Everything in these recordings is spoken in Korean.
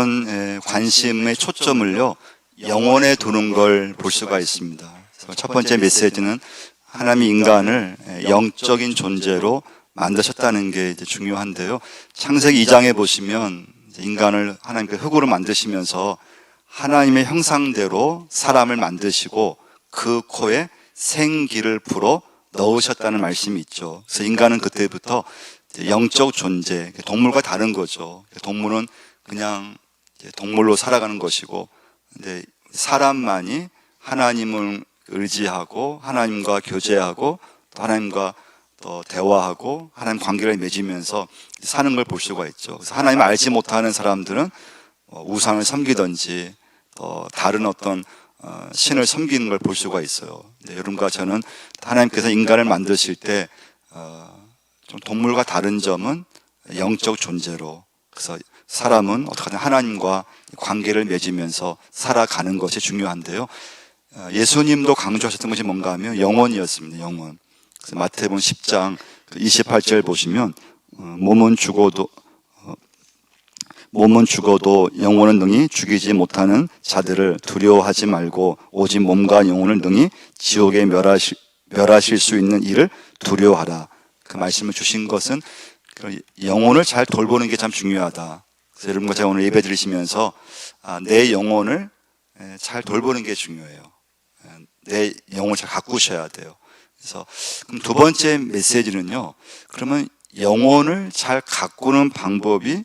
그런 관심의 초점을요, 영혼에 두는 걸 볼 수가 있습니다. 그래서 첫 번째 메시지는 하나님이 인간을 영적인 존재로 만드셨다는 게 이제 중요한데요. 창세기 2장에 보시면 인간을 하나님께서 흙으로 만드시면서 하나님의 형상대로 사람을 만드시고 그 코에 생기를 불어 넣으셨다는 말씀이 있죠. 그래서 인간은 그때부터 영적 존재, 동물과 다른 거죠. 동물은 그냥 동물로 살아가는 것이고, 근데 사람만이 하나님을 의지하고 하나님과 교제하고 또 하나님과 또 대화하고 하나님 관계를 맺으면서 사는 걸 볼 수가 있죠. 그래서 하나님을 알지 못하는 사람들은 우상을 섬기든지 다른 어떤 신을 섬기는 걸 볼 수가 있어요. 여러분과 저는 하나님께서 인간을 만드실 때 좀 동물과 다른 점은 영적 존재로, 그래서 사람은 어떻게든 하나님과 관계를 맺으면서 살아가는 것이 중요한데요. 예수님도 강조하셨던 것이 뭔가 하면 영혼이었습니다. 영혼. 그래서 마태복음 10장 28절 보시면 몸은 죽어도 영혼은 능히 죽이지 못하는 자들을 두려워하지 말고 오직 몸과 영혼을 능히 지옥에 멸하실 수 있는 이를 두려워하라. 그 말씀을 주신 것은 영혼을 잘 돌보는 게 참 중요하다. 그래서 여러분과 제가 오늘 예배 드리시면서 내 영혼을 잘 돌보는 게 중요해요. 내 영혼을 잘 가꾸셔야 돼요. 그래서 그럼 두 번째 메시지는요, 그러면 영혼을 잘 가꾸는 방법이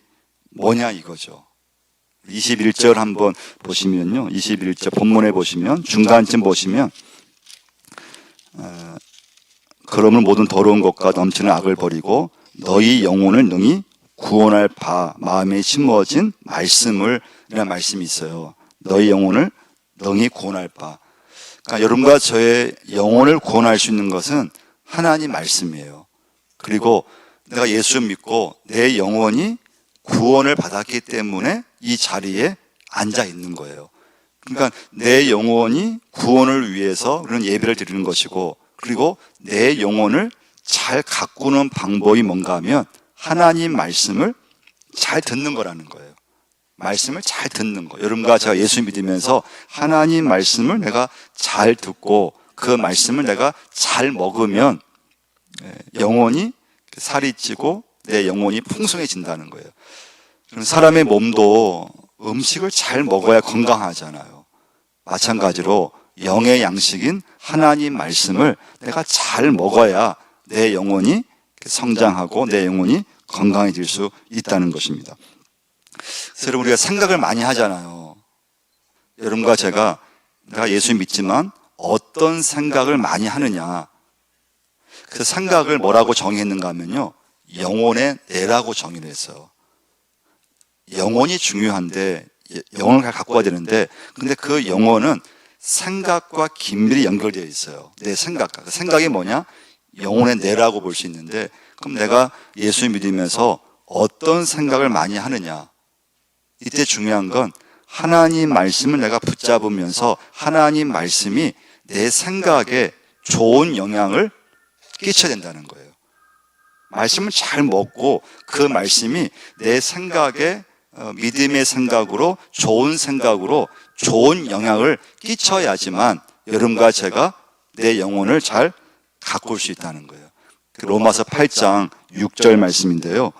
뭐냐 이거죠. 21절 한번 보시면요, 21절 본문에 보시면 중간쯤 보시면 그러면 모든 더러운 것과 넘치는 악을 버리고 너희 영혼을 능히 구원할 바 마음에 심어진 말씀을, 이라는 말씀이 있어요. 너희 영혼을 능히 구원할 바. 그러니까 여러분과 저의 영혼을 구원할 수 있는 것은 하나님 말씀이에요. 그리고 내가 예수 믿고 내 영혼이 구원을 받았기 때문에 이 자리에 앉아 있는 거예요. 그러니까 내 영혼이 구원을 위해서 그런 예배를 드리는 것이고, 그리고 내 영혼을 잘 가꾸는 방법이 뭔가 하면 하나님 말씀을 잘 듣는 거라는 거예요. 말씀을 잘 듣는 거. 여러분과 제가 예수 믿으면서 하나님 말씀을 내가 잘 듣고 그 말씀을 내가 잘 먹으면 영혼이 살이 찌고 내 영혼이 풍성해진다는 거예요. 사람의 몸도 음식을 잘 먹어야 건강하잖아요. 마찬가지로 영의 양식인 하나님 말씀을 내가 잘 먹어야 내 영혼이 성장하고 내 영혼이 건강해질 수 있다는 것입니다. 그래서 여러분, 우리가 생각을 많이 하잖아요. 여러분과 제가 예수 믿지만 어떤 생각을 많이 하느냐. 그래서 생각을 뭐라고 정의했는가 하면요, 영혼의 내라고 정의를 했어요. 영혼이 중요한데 영혼을 잘 갖고 와야 되는데, 근데 그 영혼은 생각과 긴밀히 연결되어 있어요. 내 생각과. 그 생각이 뭐냐? 영혼의 내라고 볼 수 있는데, 그럼 내가 예수 믿으면서 어떤 생각을 많이 하느냐? 이때 중요한 건 하나님 말씀을 내가 붙잡으면서 하나님 말씀이 내 생각에 좋은 영향을 끼쳐야 된다는 거예요. 말씀을 잘 먹고 그 말씀이 내 생각에 믿음의 생각으로, 좋은 생각으로 좋은 영향을 끼쳐야지만 여러분과 제가 내 영혼을 잘 가꿀 수 있다는 거예요. 로마서 8장 6절 말씀인데요,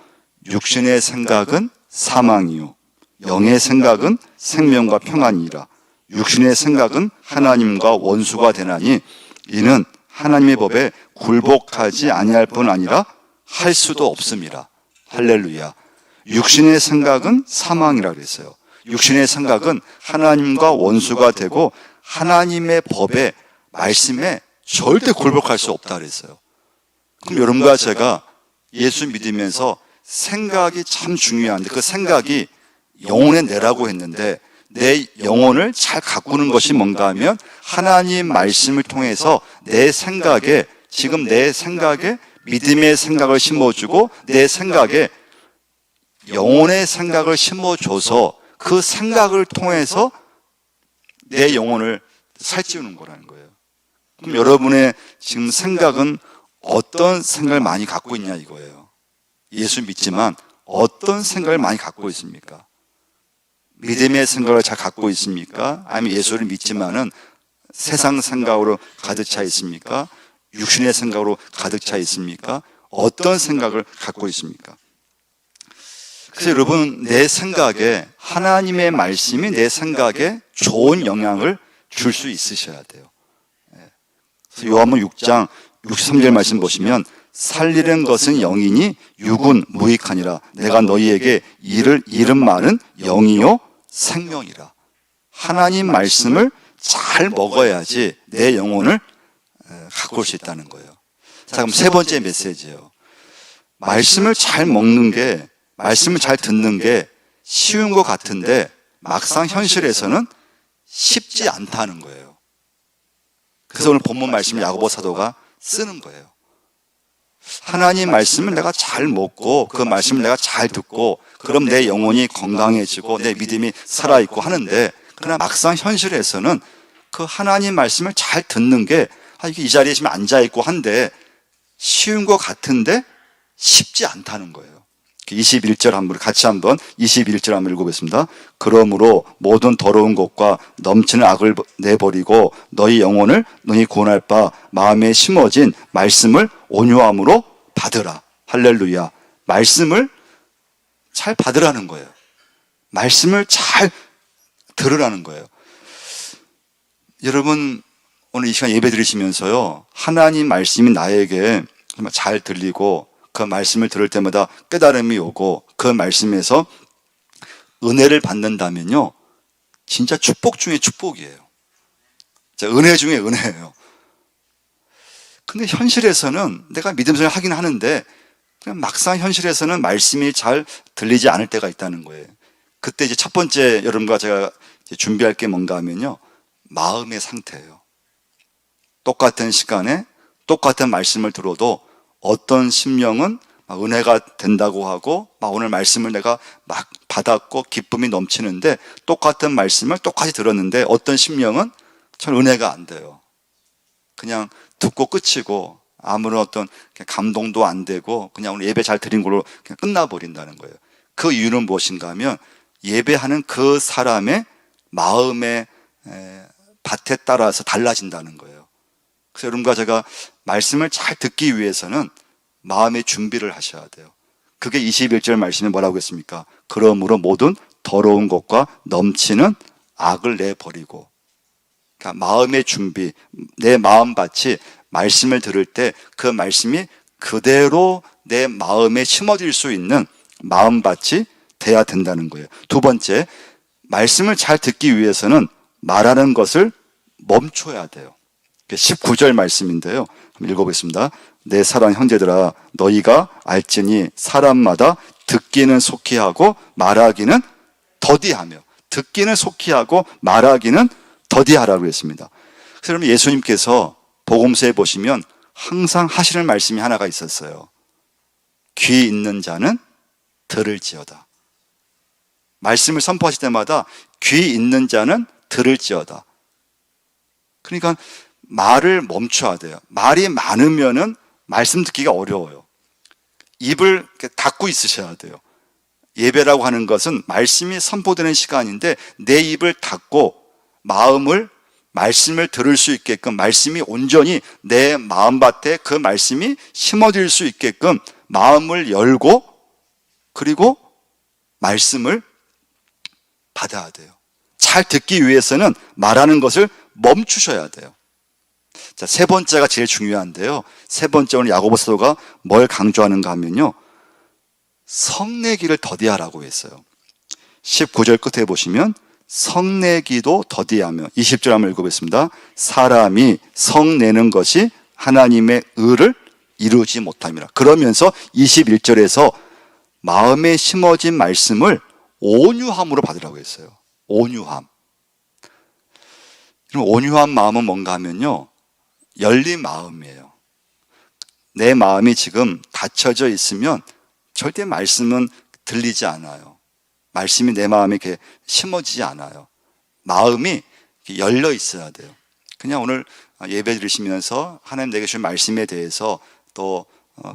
육신의 생각은 사망이요 영의 생각은 생명과 평안이라. 육신의 생각은 하나님과 원수가 되나니 이는 하나님의 법에 굴복하지 아니할 뿐 아니라 할 수도 없음이라. 할렐루야. 육신의 생각은 사망이라 그랬어요. 육신의 생각은 하나님과 원수가 되고 하나님의 법에, 말씀에 절대 굴복할 수 없다 그랬어요. 그럼 여러분과 제가 예수 믿으면서 생각이 참 중요한데, 그 생각이 영혼의 내라고 했는데, 내 영혼을 잘 가꾸는 것이 뭔가 하면 하나님 말씀을 통해서 내 생각에, 지금 내 생각에 믿음의 생각을 심어주고 내 생각에 영혼의 생각을 심어줘서 그 생각을 통해서 내 영혼을 살찌우는 거라는 거예요. 그럼 여러분의 지금 생각은 어떤 생각을 많이 갖고 있냐 이거예요. 예수 믿지만 어떤 생각을 많이 갖고 있습니까? 믿음의 생각을 잘 갖고 있습니까? 아니면 예수를 믿지만은 세상 생각으로 가득 차 있습니까? 육신의 생각으로 가득 차 있습니까? 어떤 생각을 갖고 있습니까? 그래서 여러분, 내 생각에, 하나님의 말씀이 내 생각에 좋은 영향을 줄 수 있으셔야 돼요. 그래서 요한복음 6장 63절 말씀 보시면, 살리는 것은 영이니 육은 무익하니라. 내가 너희에게 이른 말은 영이요 생명이라. 하나님 말씀을 잘 먹어야지 내 영혼을 가꿀 수 있다는 거예요. 자, 그럼 세 번째 메시지예요. 말씀을 잘 먹는 게, 말씀을 잘 듣는 게 쉬운 것 같은데 막상 현실에서는 쉽지 않다는 거예요. 그래서 오늘 본문 말씀 야고보 사도가 쓰는 거예요. 하나님 말씀을 내가 잘 먹고 그 말씀을 내가 잘 듣고 그럼 내 영혼이 건강해지고 내 믿음이 살아있고 하는데, 그러나 막상 현실에서는 그 하나님 말씀을 잘 듣는 게 이게 이 자리에 지금 앉아있고 한데 쉬운 것 같은데 쉽지 않다는 거예요. 21절 같이 한번 21절 한번 읽어보겠습니다. 그러므로 모든 더러운 것과 넘치는 악을 내버리고 너희 영혼을 너희 구원할 바 마음에 심어진 말씀을 온유함으로 받으라. 할렐루야. 말씀을 잘 받으라는 거예요. 말씀을 잘 들으라는 거예요. 여러분, 오늘 이 시간 예배 드리시면서요, 하나님 말씀이 나에게 정말 잘 들리고 그 말씀을 들을 때마다 깨달음이 오고 그 말씀에서 은혜를 받는다면요, 진짜 축복 중에 축복이에요. 은혜 중에 은혜예요. 근데 현실에서는 내가 믿음 생활 하긴 하는데 그냥 막상 현실에서는 말씀이 잘 들리지 않을 때가 있다는 거예요. 그때 이제 첫 번째 여러분과 제가 준비할 게 뭔가 하면요, 마음의 상태예요. 똑같은 시간에 똑같은 말씀을 들어도 어떤 심령은 은혜가 된다고 하고 오늘 말씀을 내가 막 받았고 기쁨이 넘치는데, 똑같은 말씀을 똑같이 들었는데 어떤 심령은 전 은혜가 안 돼요. 그냥 듣고 끝이고 아무런 어떤 감동도 안 되고 그냥 오늘 예배 잘 드린 걸로 그냥 끝나버린다는 거예요. 그 이유는 무엇인가 하면 예배하는 그 사람의 마음의 밭에 따라서 달라진다는 거예요. 그래서 여러분과 제가 말씀을 잘 듣기 위해서는 마음의 준비를 하셔야 돼요. 그게 21절 말씀에 뭐라고 했습니까? 그러므로 모든 더러운 것과 넘치는 악을 내버리고. 그러니까 마음의 준비, 내 마음밭이 말씀을 들을 때 그 말씀이 그대로 내 마음에 심어질 수 있는 마음밭이 돼야 된다는 거예요. 두 번째, 말씀을 잘 듣기 위해서는 말하는 것을 멈춰야 돼요. 19절 말씀인데요, 한번 읽어보겠습니다. 내 사랑 형제들아, 너희가 알지니 사람마다 듣기는 속히 하고 말하기는 더디하며. 듣기는 속히 하고 말하기는 더디하라고 했습니다. 그래서 여러분, 예수님께서 복음서에 보시면 항상 하시는 말씀이 하나가 있었어요. 귀 있는 자는 들을지어다. 말씀을 선포하실 때마다 귀 있는 자는 들을지어다. 그러니까 말을 멈춰야 돼요. 말이 많으면은 말씀 듣기가 어려워요. 입을 닫고 있으셔야 돼요. 예배라고 하는 것은 말씀이 선포되는 시간인데 내 입을 닫고 말씀을 들을 수 있게끔, 말씀이 온전히 내 마음밭에 그 말씀이 심어질 수 있게끔 마음을 열고, 그리고 말씀을 받아야 돼요. 잘 듣기 위해서는 말하는 것을 멈추셔야 돼요. 자, 세 번째가 제일 중요한데요, 세 번째 오늘 야고보 사도가 뭘 강조하는가 하면요, 성내기를 더디하라고 했어요. 19절 끝에 보시면 성내기도 더디하며, 20절 한번 읽어보겠습니다. 사람이 성내는 것이 하나님의 의를 이루지 못함이라. 그러면서 21절에서 마음에 심어진 말씀을 온유함으로 받으라고 했어요. 온유함. 온유한 마음은 뭔가 하면요, 열린 마음이에요. 내 마음이 지금 닫혀져 있으면 절대 말씀은 들리지 않아요. 말씀이 내 마음에 이렇게 심어지지 않아요. 마음이 열려 있어야 돼요. 그냥 오늘 예배 드리시면서 하나님 내게 주신 말씀에 대해서 또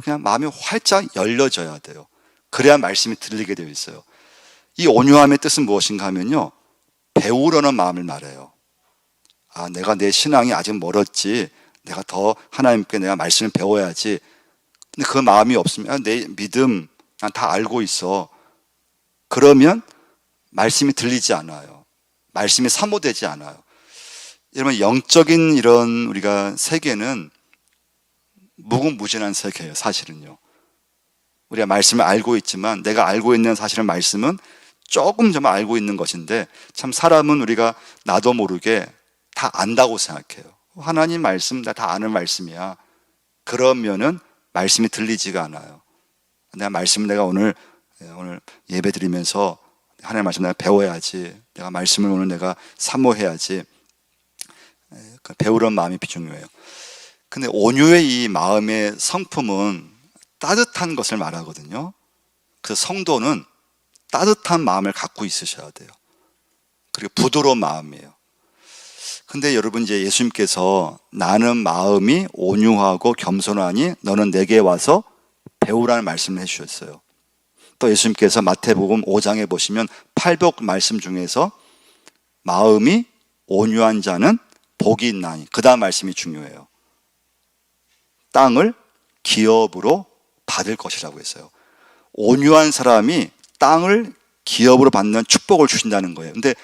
그냥 마음이 활짝 열려져야 돼요. 그래야 말씀이 들리게 되어 있어요. 이 온유함의 뜻은 무엇인가 하면요, 배우려는 마음을 말해요. 내가 내 신앙이 아직 멀었지, 내가 더 하나님께 내가 말씀을 배워야지. 근데 그 마음이 없으면 내 믿음 난 다 알고 있어. 그러면 말씀이 들리지 않아요. 말씀이 사모되지 않아요. 여러분, 영적인 이런 우리가 세계는 무궁무진한 세계예요, 사실은요. 우리가 말씀을 알고 있지만 내가 알고 있는 사실은 말씀은 조금 좀 알고 있는 것인데, 참 사람은 우리가 나도 모르게 다 안다고 생각해요. 하나님 말씀 나 다 아는 말씀이야. 그러면은 말씀이 들리지가 않아요. 내가 오늘 예배 드리면서 하나님 말씀 내가 배워야지, 내가 말씀을 오늘 내가 사모해야지, 배우려는 마음이 중요해요. 근데 온유의 이 마음의 성품은 따뜻한 것을 말하거든요. 그래서 성도는 따뜻한 마음을 갖고 있으셔야 돼요. 그리고 부드러운 마음이에요. 근데 여러분, 이제 예수님께서 나는 마음이 온유하고 겸손하니 너는 내게 와서 배우라는 말씀을 해주셨어요. 또 예수님께서 마태복음 5장에 보시면 팔복 말씀 중에서 마음이 온유한 자는 복이 있나니, 그 다음 말씀이 중요해요. 땅을 기업으로 받을 것이라고 했어요. 온유한 사람이 땅을 기업으로 받는 축복을 주신다는 거예요. 근데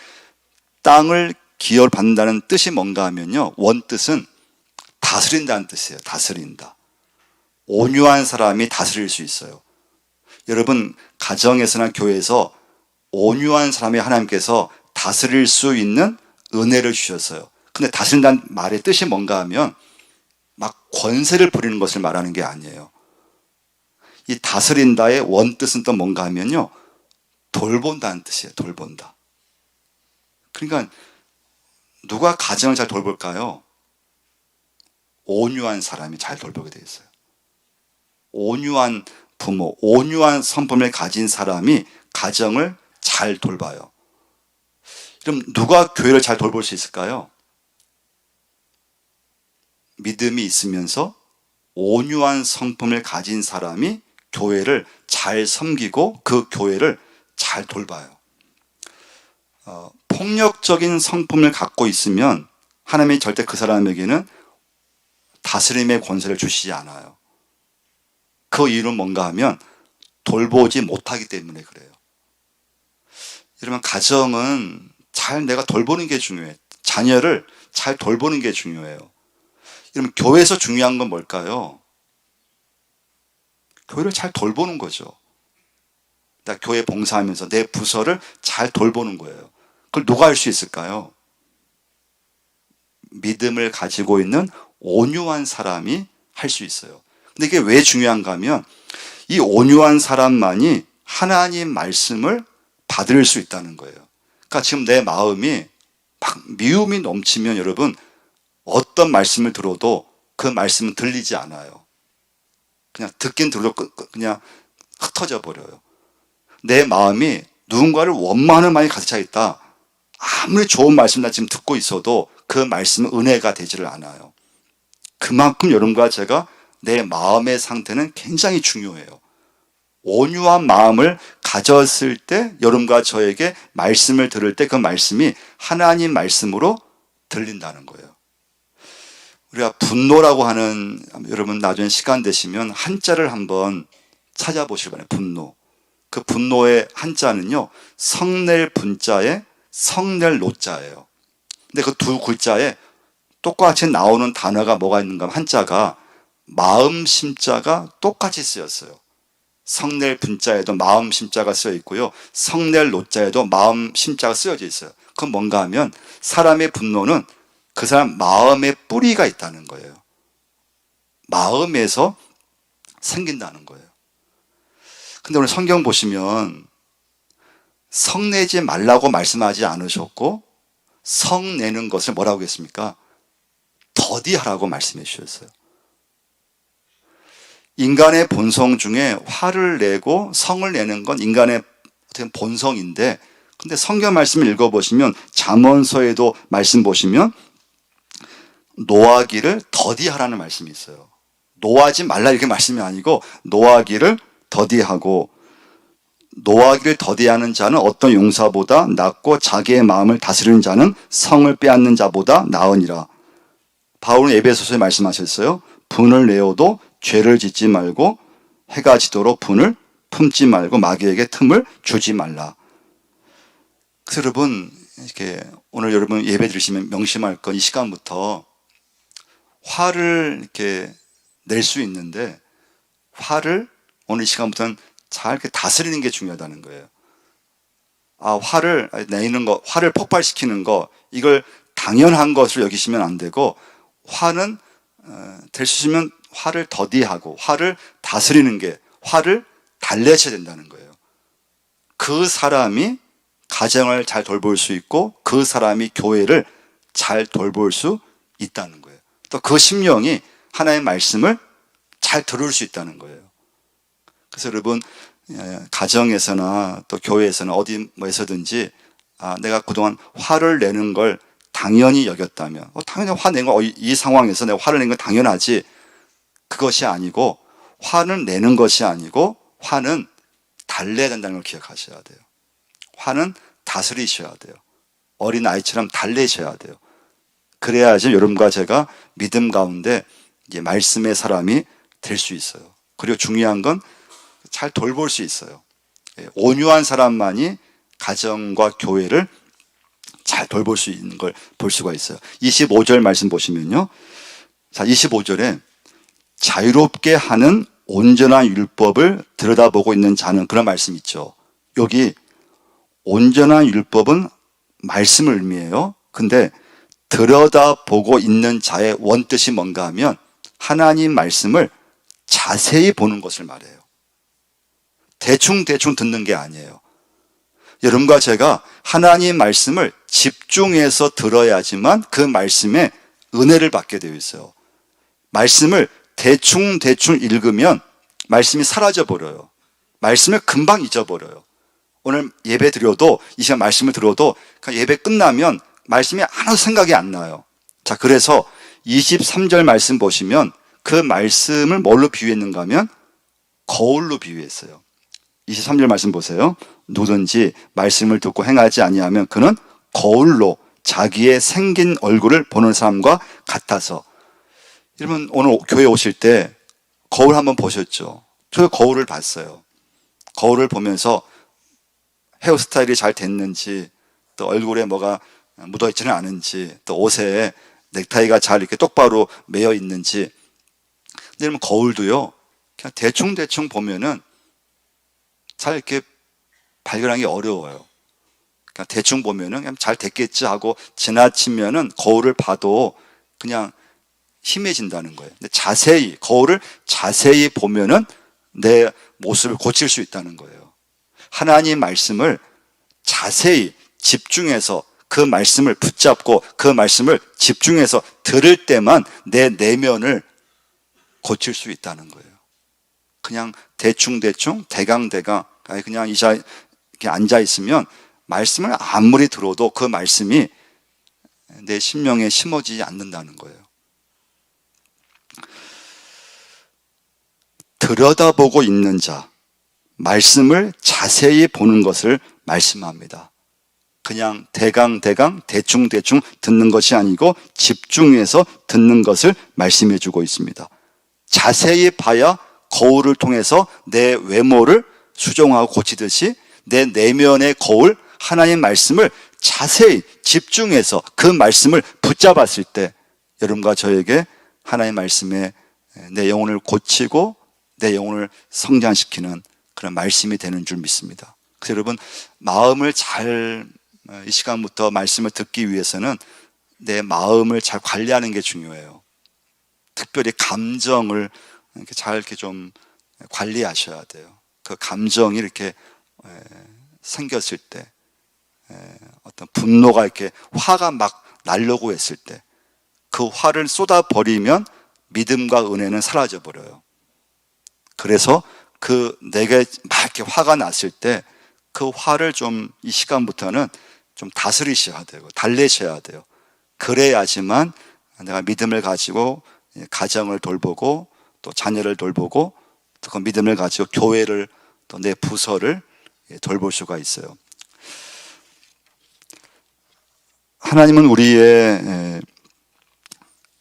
땅을 기업을 받는다는 뜻이 뭔가 하면요, 원뜻은 다스린다는 뜻이에요. 다스린다. 온유한 사람이 다스릴 수 있어요. 여러분, 가정에서나 교회에서 온유한 사람이 하나님께서 다스릴 수 있는 은혜를 주셨어요. 근데 다스린다는 말의 뜻이 뭔가 하면 막 권세를 부리는 것을 말하는 게 아니에요. 이 다스린다의 원뜻은 또 뭔가 하면요, 돌본다는 뜻이에요. 돌본다. 그러니까 누가 가정을 잘 돌볼까요? 온유한 사람이 잘 돌보게 되어 있어요. 온유한 부모, 온유한 성품을 가진 사람이 가정을 잘 돌봐요. 그럼 누가 교회를 잘 돌볼 수 있을까요? 믿음이 있으면서 온유한 성품을 가진 사람이 교회를 잘 섬기고 그 교회를 잘 돌봐요. 폭력적인 성품을 갖고 있으면 하나님이 절대 그 사람에게는 다스림의 권세를 주시지 않아요. 그 이유는 뭔가 하면 돌보지 못하기 때문에 그래요. 여러분, 가정은 잘 내가 돌보는 게 중요해요. 자녀를 잘 돌보는 게 중요해요. 여러분, 교회에서 중요한 건 뭘까요? 교회를 잘 돌보는 거죠. 나 교회 봉사하면서 내 부서를 잘 돌보는 거예요. 그걸 누가 할 수 있을까요? 믿음을 가지고 있는 온유한 사람이 할 수 있어요. 근데 이게 왜 중요한가 하면 이 온유한 사람만이 하나님 말씀을 받을 수 있다는 거예요. 그러니까 지금 내 마음이 막 미움이 넘치면 여러분, 어떤 말씀을 들어도 그 말씀은 들리지 않아요. 그냥 듣긴 들어도 그냥 흩어져 버려요. 내 마음이 누군가를 원망하는 마음이 가득 차 있다. 아무리 좋은 말씀 나 지금 듣고 있어도 그 말씀은 은혜가 되지를 않아요. 그만큼 여러분과 제가 내 마음의 상태는 굉장히 중요해요. 온유한 마음을 가졌을 때 여러분과 저에게 말씀을 들을 때 그 말씀이 하나님 말씀으로 들린다는 거예요. 우리가 분노라고 하는, 여러분 나중에 시간 되시면 한자를 한번 찾아보시기 바랍니다. 분노. 그 분노의 한자는요, 성낼 분자에 성낼 노자예요. 근데 그 두 글자에 똑같이 나오는 단어가 뭐가 있는가 하면 한자가 마음 심자가 똑같이 쓰였어요. 성낼 분자에도 마음 심자가 쓰여 있고요, 성낼 노자에도 마음 심자가 쓰여져 있어요. 그건 뭔가 하면 사람의 분노는 그 사람 마음에 뿌리가 있다는 거예요. 마음에서 생긴다는 거예요. 근데 오늘 성경 보시면 성내지 말라고 말씀하지 않으셨고 성내는 것을 뭐라고 했습니까? 더디하라고 말씀해 주셨어요. 인간의 본성 중에 화를 내고 성을 내는 건 인간의 본성인데, 근데 성경 말씀을 읽어보시면 잠언서에도 말씀 보시면 노하기를 더디하라는 말씀이 있어요. 노하지 말라 이렇게 말씀이 아니고 노하기를 더디하고, 노하기를 더디하는 자는 어떤 용사보다 낫고 자기의 마음을 다스리는 자는 성을 빼앗는 자보다 나으니라. 바울은 에베소서에 말씀하셨어요. 분을 내어도 죄를 짓지 말고 해가 지도록 분을 품지 말고 마귀에게 틈을 주지 말라. 그래서 여러분, 이렇게 오늘 여러분 예배 드리시면 명심할 건 이 시간부터 화를 이렇게 낼 수 있는데 화를 오늘 이 시간부터는 잘 이렇게 다스리는 게 중요하다는 거예요. 화를 내는 거, 화를 폭발시키는 거, 이걸 당연한 것을 여기시면 안 되고, 화는 될 수 있으면 화를 더디하고 화를 다스리는 게, 화를 달래셔야 된다는 거예요. 그 사람이 가정을 잘 돌볼 수 있고 그 사람이 교회를 잘 돌볼 수 있다는 거예요. 또 그 심령이 하나님의 말씀을 잘 들을 수 있다는 거예요. 그래서 여러분, 가정에서나 또 교회에서나 어디 뭐에서든지 내가 그동안 화를 내는 걸 당연히 여겼다면, 당연히 화낸 거, 이 상황에서 내가 화를 낸 건 당연하지, 그것이 아니고, 화는 내는 것이 아니고 화는 달래야 된다는 걸 기억하셔야 돼요. 화는 다스리셔야 돼요. 어린아이처럼 달래셔야 돼요. 그래야지 여러분과 제가 믿음 가운데 이제 말씀의 사람이 될 수 있어요. 그리고 중요한 건 잘 돌볼 수 있어요. 온유한 사람만이 가정과 교회를 잘 돌볼 수 있는 걸 볼 수가 있어요. 25절 말씀 보시면요. 자, 25절에 자유롭게 하는 온전한 율법을 들여다보고 있는 자는, 그런 말씀 있죠. 여기 온전한 율법은 말씀을 의미해요. 근데 들여다보고 있는 자의 원뜻이 뭔가 하면 하나님 말씀을 자세히 보는 것을 말해요. 대충 듣는 게 아니에요. 여러분과 제가 하나님 말씀을 집중해서 들어야지만 그 말씀에 은혜를 받게 되어 있어요. 말씀을 대충 읽으면 말씀이 사라져버려요. 말씀을 금방 잊어버려요. 오늘 예배 드려도, 이 시간 말씀을 들어도 예배 끝나면 말씀이 하나도 생각이 안 나요. 자, 그래서 23절 말씀 보시면 그 말씀을 뭘로 비유했는가 하면 거울로 비유했어요. 23절 말씀 보세요. 누구든지 말씀을 듣고 행하지 아니하면 그는 거울로 자기의 생긴 얼굴을 보는 사람과 같아서. 여러분, 오늘 교회 오실 때 거울 한번 보셨죠? 저 거울을 봤어요. 거울을 보면서 헤어스타일이 잘 됐는지, 또 얼굴에 뭐가 묻어있지는 않은지, 또 옷에 넥타이가 잘 이렇게 똑바로 매여 있는지. 근데 여러분, 거울도요, 그냥 대충 보면은 잘 이렇게 발견하기 어려워요. 그냥 대충 보면은 그냥 잘 됐겠지 하고 지나치면은 거울을 봐도 그냥 희미해진다는 거예요. 근데 거울을 자세히 보면은 내 모습을 고칠 수 있다는 거예요. 하나님 말씀을 자세히 집중해서 그 말씀을 붙잡고 그 말씀을 집중해서 들을 때만 내 내면을 고칠 수 있다는 거예요. 그냥 대충 대강 그냥 이 자리에 앉아 있으면 말씀을 아무리 들어도 그 말씀이 내 심령에 심어지지 않는다는 거예요. 들여다보고 있는 자, 말씀을 자세히 보는 것을 말씀합니다. 그냥 대강 대충 듣는 것이 아니고 집중해서 듣는 것을 말씀해 주고 있습니다. 자세히 봐야 거울을 통해서 내 외모를 수정하고 고치듯이 내 내면의 거울, 하나님 말씀을 자세히 집중해서 그 말씀을 붙잡았을 때 여러분과 저에게 하나님 말씀에 내 영혼을 고치고 내 영혼을 성장시키는 그런 말씀이 되는 줄 믿습니다. 그래서 여러분, 마음을 잘, 이 시간부터 말씀을 듣기 위해서는 내 마음을 잘 관리하는 게 중요해요. 특별히 감정을 이렇게 좀 관리하셔야 돼요. 그 감정이 이렇게 생겼을 때, 어떤 분노가 이렇게 화가 막 나려고 했을 때, 그 화를 쏟아버리면 믿음과 은혜는 사라져 버려요. 그래서 내게 막 이렇게 화가 났을 때 그 화를 좀 이 시간부터는 좀 다스리셔야 되고 달래셔야 돼요. 그래야지만 내가 믿음을 가지고 가정을 돌보고 또 자녀를 돌보고 또 그 믿음을 가지고 교회를 또 내 부서를 돌볼 수가 있어요. 하나님은 우리의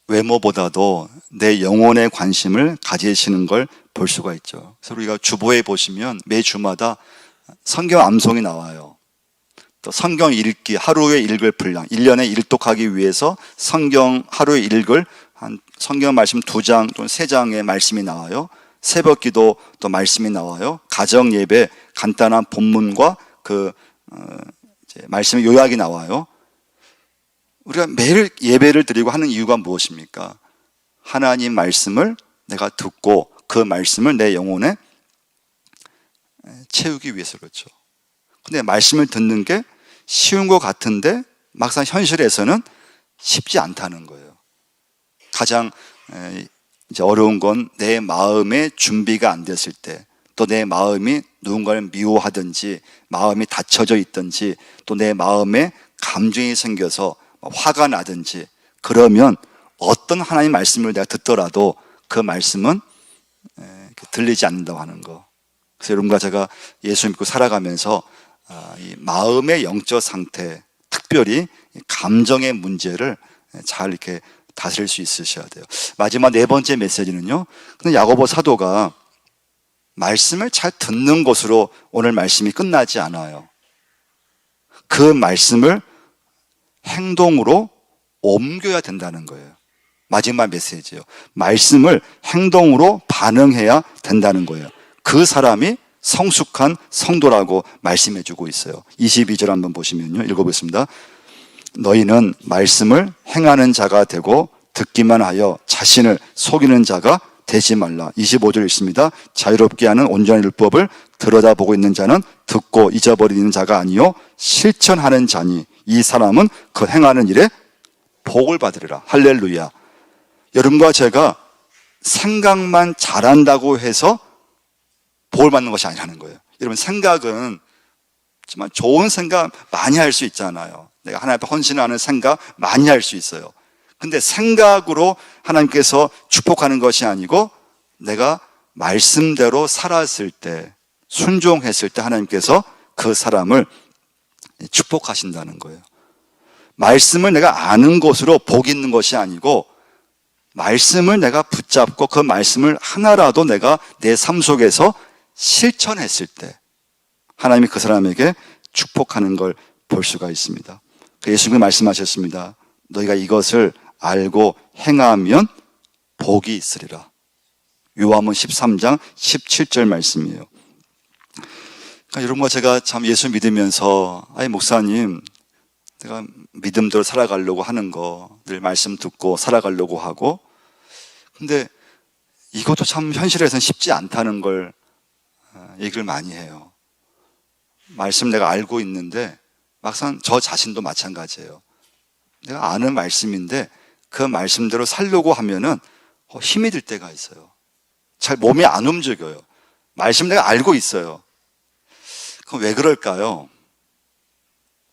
외모보다도 내 영혼에 관심을 가지시는 걸 볼 수가 있죠. 그래서 우리가 주보에 보시면 매 주마다 성경 암송이 나와요. 또 성경 읽기, 하루에 읽을 분량, 1년에 일독하기 위해서 성경 하루에 읽을 한 성경 말씀 2장 또는 3장의 말씀이 나와요. 새벽 기도 또 말씀이 나와요. 가정 예배 간단한 본문과 말씀의 요약이 나와요. 우리가 매일 예배를 드리고 하는 이유가 무엇입니까? 하나님 말씀을 내가 듣고 그 말씀을 내 영혼에 채우기 위해서 그렇죠. 근데 말씀을 듣는 게 쉬운 것 같은데 막상 현실에서는 쉽지 않다는 거예요. 가장 이제 어려운 건 내 마음의 준비가 안 됐을 때, 또 내 마음이 누군가를 미워하든지 마음이 닫혀져 있든지 또 내 마음에 감정이 생겨서 화가 나든지, 그러면 어떤 하나님 말씀을 내가 듣더라도 그 말씀은 들리지 않는다고 하는 거. 그래서 여러분과 제가 예수 믿고 살아가면서 이 마음의 영적 상태, 특별히 감정의 문제를 잘 이렇게 다스릴 수 있으셔야 돼요. 마지막 4번째 메시지는요, 근데 야고보 사도가 말씀을 잘 듣는 것으로 오늘 말씀이 끝나지 않아요. 그 말씀을 행동으로 옮겨야 된다는 거예요. 마지막 메시지예요. 말씀을 행동으로 반응해야 된다는 거예요. 그 사람이 성숙한 성도라고 말씀해 주고 있어요. 22절 한번 보시면요, 읽어보겠습니다. 너희는 말씀을 행하는 자가 되고 듣기만 하여 자신을 속이는 자가 되지 말라. 25절 읽습니다. 자유롭게 하는 온전한 율법을 들여다보고 있는 자는 듣고 잊어버리는 자가 아니요 실천하는 자니 이 사람은 그 행하는 일에 복을 받으리라. 할렐루야. 여러분과 제가 생각만 잘한다고 해서 복을 받는 것이 아니라는 거예요. 여러분, 생각은 정말 좋은 생각 많이 할 수 있잖아요. 내가 하나님 앞에 헌신하는 생각 많이 할 수 있어요. 근데 생각으로 하나님께서 축복하는 것이 아니고 내가 말씀대로 살았을 때, 순종했을 때 하나님께서 그 사람을 축복하신다는 거예요. 말씀을 내가 아는 것으로 복 있는 것이 아니고 말씀을 내가 붙잡고 그 말씀을 하나라도 내가 내 삶 속에서 실천했을 때 하나님이 그 사람에게 축복하는 걸 볼 수가 있습니다. 예수님이 말씀하셨습니다. 너희가 이것을 알고 행하면 복이 있으리라. 요한복음 13장 17절 말씀이에요. 그러니까 여러분과 제가 참 예수 믿으면서 목사님, 내가 믿음대로 살아가려고 하는 거, 늘 말씀 듣고 살아가려고 하고, 근데 이것도 참 현실에서는 쉽지 않다는 걸 얘기를 많이 해요. 말씀 내가 알고 있는데 막상 저 자신도 마찬가지예요. 내가 아는 말씀인데 그 말씀대로 살려고 하면은 힘이 들 때가 있어요. 잘 몸이 안 움직여요. 말씀 내가 알고 있어요. 그럼 왜 그럴까요?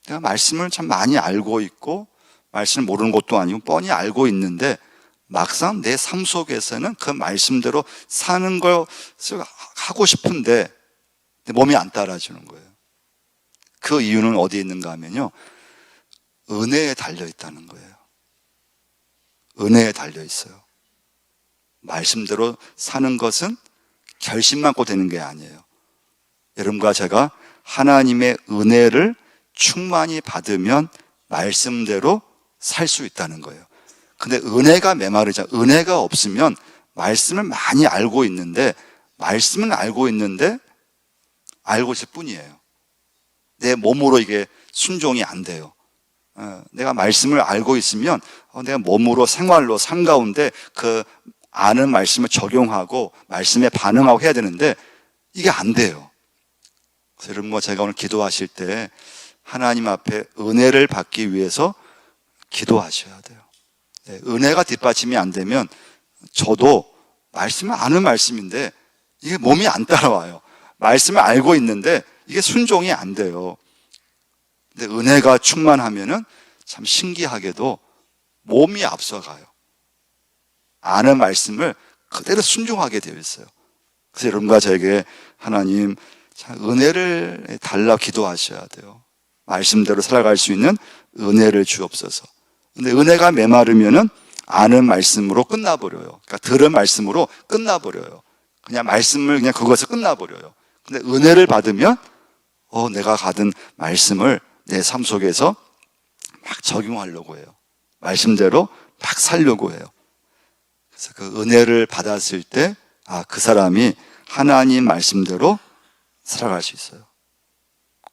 내가 말씀을 참 많이 알고 있고 말씀을 모르는 것도 아니고 뻔히 알고 있는데 막상 내 삶 속에서는 그 말씀대로 사는 것을 하고 싶은데 몸이 안 따라주는 거예요. 그 이유는 어디에 있는가 하면요, 은혜에 달려있다는 거예요. 은혜에 달려있어요. 말씀대로 사는 것은 결심만 고 되는 게 아니에요. 여러분과 제가 하나님의 은혜를 충만히 받으면 말씀대로 살 수 있다는 거예요. 근데 은혜가 메마르죠. 은혜가 없으면 말씀을 많이 알고 있는데 말씀은 알고 있는데 알고 있을 뿐이에요. 내 몸으로 이게 순종이 안 돼요. 내가 말씀을 알고 있으면 내가 몸으로 생활로 삶 가운데 그 아는 말씀을 적용하고 말씀에 반응하고 해야 되는데 이게 안 돼요. 그래서 여러분과 제가 오늘 기도하실 때 하나님 앞에 은혜를 받기 위해서 기도하셔야 돼요. 은혜가 뒷받침이 안 되면 저도 말씀을 아는 말씀인데 이게 몸이 안 따라와요. 말씀을 알고 있는데 이게 순종이 안 돼요. 근데 은혜가 충만하면은 참 신기하게도 몸이 앞서가요. 아는 말씀을 그대로 순종하게 되어 있어요. 그래서 여러분과 저에게 하나님, 자, 은혜를 달라 기도하셔야 돼요. 말씀대로 살아갈 수 있는 은혜를 주옵소서. 근데 은혜가 메마르면은 아는 말씀으로 끝나버려요. 그러니까 들은 말씀으로 끝나버려요. 그냥 말씀을 그냥 그것에 끝나버려요. 근데 은혜를 받으면 내가 받은 말씀을 내 삶 속에서 막 적용하려고 해요. 말씀대로 막 살려고 해요. 그래서 그 은혜를 받았을 때 그 사람이 하나님 말씀대로 살아갈 수 있어요.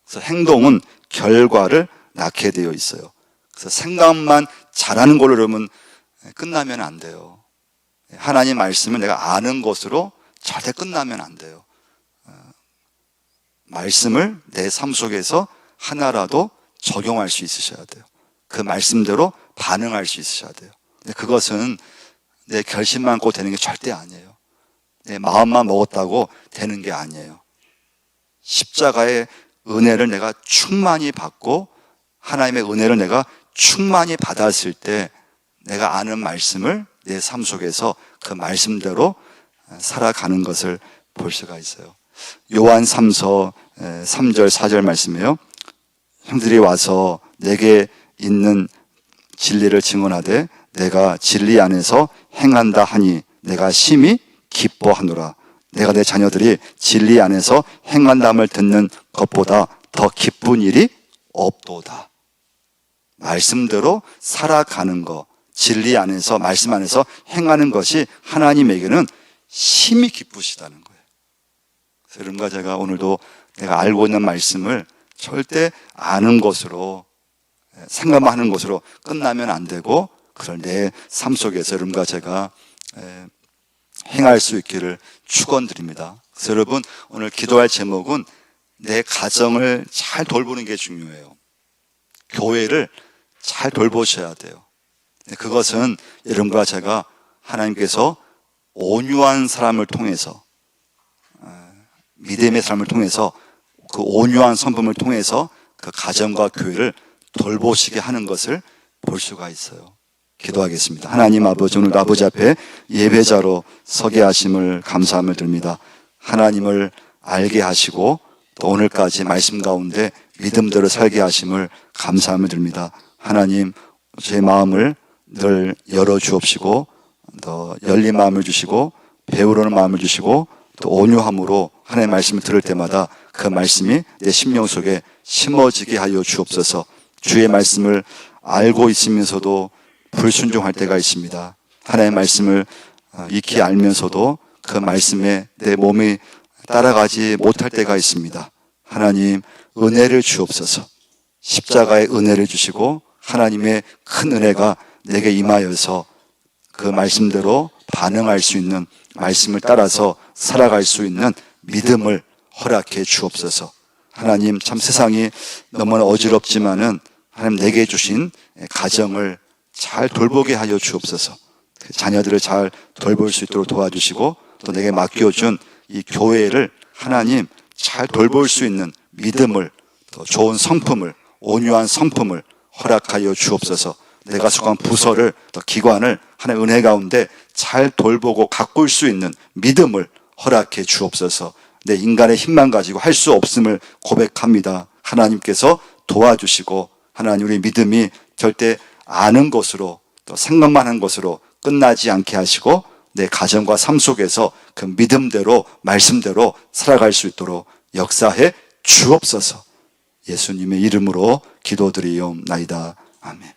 그래서 행동은 결과를 낳게 되어 있어요. 그래서 생각만 잘하는 걸로 그러면 끝나면 안 돼요. 하나님 말씀을 내가 아는 것으로 절대 끝나면 안 돼요. 말씀을 내 삶 속에서 하나라도 적용할 수 있으셔야 돼요. 그 말씀대로 반응할 수 있으셔야 돼요. 그것은 내 결심만 꼭 되는 게 절대 아니에요. 내 마음만 먹었다고 되는 게 아니에요. 십자가의 은혜를 내가 충만히 받고 하나님의 은혜를 내가 충만히 받았을 때 내가 아는 말씀을 내 삶 속에서 그 말씀대로 살아가는 것을 볼 수가 있어요. 요한 3서 3절 4절 말씀이에요. 형들이 와서 내게 있는 진리를 증언하되 내가 진리 안에서 행한다 하니 내가 심히 기뻐하노라. 내가 내 자녀들이 진리 안에서 행한담을 듣는 것보다 더 기쁜 일이 없도다. 말씀대로 살아가는 것, 진리 안에서 말씀 안에서 행하는 것이 하나님에게는 심히 기쁘시다는 거예요. 그래서 여러분과 제가 오늘도 내가 알고 있는 말씀을 절대 아는 것으로 생각만 하는 것으로 끝나면 안 되고 그걸 내 삶 속에서 여러분과 제가 행할 수 있기를 축원드립니다. 그래서 여러분 오늘 기도할 제목은 내 가정을 잘 돌보는 게 중요해요. 교회를 잘 돌보셔야 돼요. 그것은 여러분과 제가 하나님께서 온유한 사람을 통해서 믿음의 사람을 통해서 그 온유한 성품을 통해서 그 가정과 교회를 돌보시게 하는 것을 볼 수가 있어요. 기도하겠습니다. 하나님 아버지, 오늘 아버지 앞에 예배자로 서게 하심을 감사함을 드립니다. 하나님을 알게 하시고 또 오늘까지 말씀 가운데 믿음대로 살게 하심을 감사함을 드립니다. 하나님, 제 마음을 늘 열어주옵시고 또 열린 마음을 주시고 배우려는 마음을 주시고 또 온유함으로 하나님의 말씀을 들을 때마다 그 말씀이 내 심령 속에 심어지게 하여 주옵소서. 주의 말씀을 알고 있으면서도 불순종할 때가 있습니다. 하나님의 말씀을 익히 알면서도 그 말씀에 내 몸이 따라가지 못할 때가 있습니다. 하나님, 은혜를 주옵소서. 십자가의 은혜를 주시고 하나님의 큰 은혜가 내게 임하여서 그 말씀대로 반응할 수 있는, 말씀을 따라서 살아갈 수 있는 믿음을 허락해 주옵소서. 하나님, 참 세상이 너무나 어지럽지만은 하나님 내게 주신 가정을 잘 돌보게 하여 주옵소서. 자녀들을 잘 돌볼 수 있도록 도와주시고 또 내게 맡겨준 이 교회를 하나님 잘 돌볼 수 있는 믿음을, 또 좋은 성품을, 온유한 성품을 허락하여 주옵소서. 내가 속한 부서를, 또 기관을 하나님의 은혜 가운데 잘 돌보고 가꿀 수 있는 믿음을 허락해 주옵소서. 내 인간의 힘만 가지고 할 수 없음을 고백합니다. 하나님께서 도와주시고 하나님, 우리 믿음이 절대 아는 것으로 또 생각만 한 것으로 끝나지 않게 하시고 내 가정과 삶 속에서 그 믿음대로 말씀대로 살아갈 수 있도록 역사해 주옵소서. 예수님의 이름으로 기도드리옵나이다. 아멘.